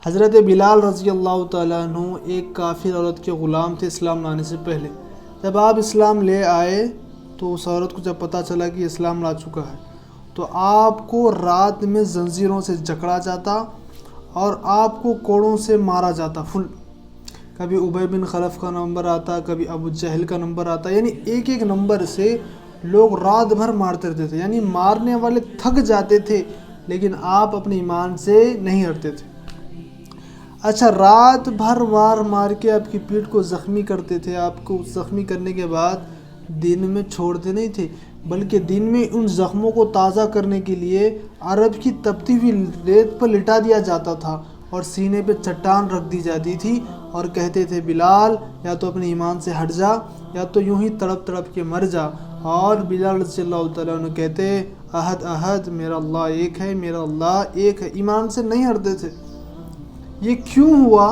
حضرت بلال رضی اللہ تعالیٰ عنہ ایک کافر عورت کے غلام تھے اسلام لانے سے پہلے۔ جب آپ اسلام لے آئے تو اس عورت کو جب پتہ چلا کہ اسلام لا چکا ہے تو آپ کو رات میں زنجیروں سے جکڑا جاتا اور آپ کو کوڑوں سے مارا جاتا فل۔ کبھی ابی بن خلف کا نمبر آتا، کبھی ابو جہل کا نمبر آتا، یعنی ایک ایک نمبر سے لوگ رات بھر مارتے رہتے تھے، یعنی مارنے والے تھک جاتے تھے لیکن آپ اپنے ایمان سے نہیں ہٹتے تھے۔ اچھا، رات بھر مار کے آپ کی پیٹھ کو زخمی کرتے تھے، آپ کو زخمی کرنے کے بعد دن میں چھوڑتے نہیں تھے بلکہ دن میں ان زخموں کو تازہ کرنے کے لیے عرب کی تپتی ہوئی ریت پر لٹا دیا جاتا تھا اور سینے پہ چٹان رکھ دی جاتی تھی اور کہتے تھے بلال یا تو اپنے ایمان سے ہٹ جا یا تو یوں ہی تڑپ تڑپ کے مر جا، اور بلال رضی اللہ تعالیٰ عنہ کہتے احد احد، میرا اللہ ایک ہے، میرا اللہ ایک ہے، ایمان سے نہیں ہٹتے تھے۔ یہ کیوں ہوا؟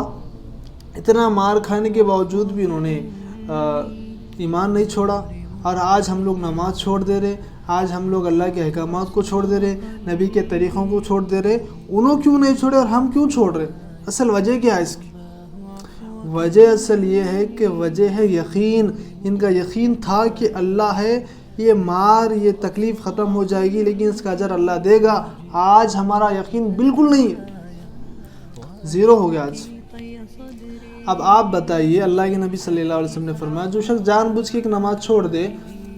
اتنا مار کھانے کے باوجود بھی انہوں نے ایمان نہیں چھوڑا، اور آج ہم لوگ نماز چھوڑ دے رہے، آج ہم لوگ اللہ کے احکامات کو چھوڑ دے رہے، نبی کے طریقوں کو چھوڑ دے رہے، انہوں کیوں نہیں چھوڑے اور ہم کیوں چھوڑ رہے؟ اصل وجہ کیا ہے اس کی؟ وجہ اصل یہ ہے کہ وجہ ہے یقین۔ ان کا یقین تھا کہ اللہ ہے، یہ مار یہ تکلیف ختم ہو جائے گی لیکن اس کا اجر اللہ دے گا۔ آج ہمارا یقین بالکل نہیں ہے، زیرو ہو گیا آج۔ اب آپ بتائیے، اللہ کے نبی صلی اللہ علیہ وسلم نے فرمایا جو شخص جان بوجھ کے ایک نماز چھوڑ دے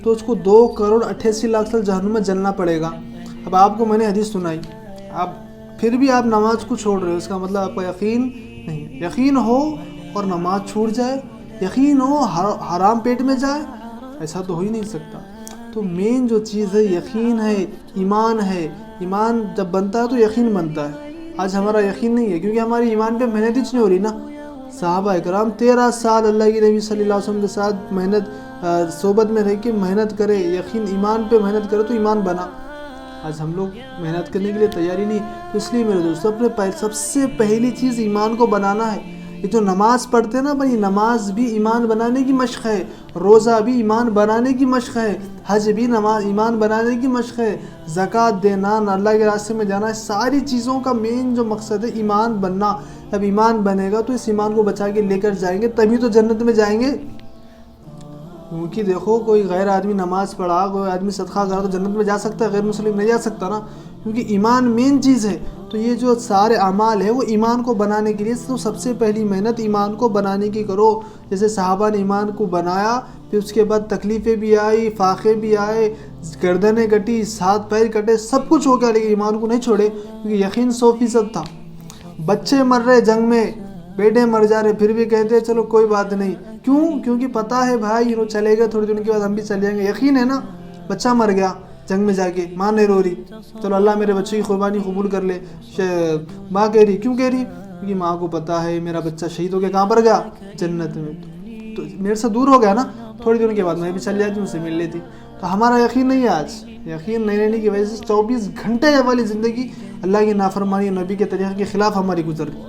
تو اس کو 2,88,00,000 سال جہنم میں جلنا پڑے گا۔ اب آپ کو میں نے حدیث سنائی، اب پھر بھی آپ نماز کو چھوڑ رہے ہو، اس کا مطلب آپ کا یقین نہیں ہے۔ یقین ہو اور نماز چھوٹ جائے، یقین ہو حرام پیٹ میں جائے، ایسا تو ہو ہی نہیں سکتا۔ تو مین جو چیز ہے یقین ہے، ایمان ہے۔ ایمان جب بنتا ہے تو یقین بنتا ہے۔ آج ہمارا یقین نہیں ہے کیونکہ ہماری ایمان پہ محنت ہی نہیں ہو رہی نا۔ صحابہ اکرام 13 سال اللہ کے نبی صلی اللہ علیہ وسلم کے ساتھ صحبت میں رہ کے محنت کرے، یقین ایمان پہ محنت کرے تو ایمان بنا۔ آج ہم لوگ محنت کرنے کے لیے تیاری نہیں، تو اس لیے میرے دوستوں اپنے سب سے پہلی چیز ایمان کو بنانا ہے۔ یہ جو نماز پڑھتے ہیں نا بھائی، نماز بھی ایمان بنانے کی مشق ہے، روزہ بھی ایمان بنانے کی مشق ہے، حج بھی ایمان بنانے کی مشق ہے، زکوٰۃ دینا، اللہ کے راستے میں جانا، ساری چیزوں کا مین جو مقصد ہے ایمان بننا۔ جب ایمان بنے گا تو اس ایمان کو بچا کے لے کر جائیں گے تبھی تو جنت میں جائیں گے۔ کیونکہ دیکھو کوئی غیر آدمی نماز پڑھا، کوئی آدمی صدقہ کرا تو جنت میں جا سکتا ہے، غیر مسلم نہیں جا سکتا نا، کیونکہ ایمان مین چیز ہے۔ تو یہ جو سارے اعمال ہیں وہ ایمان کو بنانے کے لیے تو سب سے پہلی محنت ایمان کو بنانے کی کرو۔ جیسے صحابہ نے ایمان کو بنایا، پھر اس کے بعد تکلیفیں بھی آئی، فاقے بھی آئے، گردنیں کٹی، ہاتھ پیر کٹے، سب کچھ ہو گیا لیکن ایمان کو نہیں چھوڑے کیونکہ یقین 100% تھا۔ بچے مر رہے جنگ میں، بیٹے مر جا رہے، پھر بھی کہتے چلو کوئی بات نہیں۔ کیوں؟ کیونکہ پتہ ہے بھائی انہوں چلے گئے، تھوڑے دن کے بعد ہم بھی چل جائیں گے۔ یقین ہے نا، بچہ مر گیا جنگ میں جا کے، ماں نہیں رو رہی، چلو اللہ میرے بچے کی قربانی قبول کر لے۔ ماں کہہ رہی، کیوں کہہ رہی؟ کیونکہ ماں کو پتہ ہے میرا بچہ شہید ہو کے کہاں پر گیا؟ جنت میں۔ تو میرے سے دور ہو گیا نا، تھوڑے دن کے بعد میں بھی چل جاتی، ان سے مل لیتی۔ تو ہمارا یقین نہیں ہے آج، یقین نہیں رہنے کی وجہ سے 24 گھنٹے والی زندگی اللہ کی نافرمانی، نبی کے طریقے کے خلاف ہماری گزر گئی۔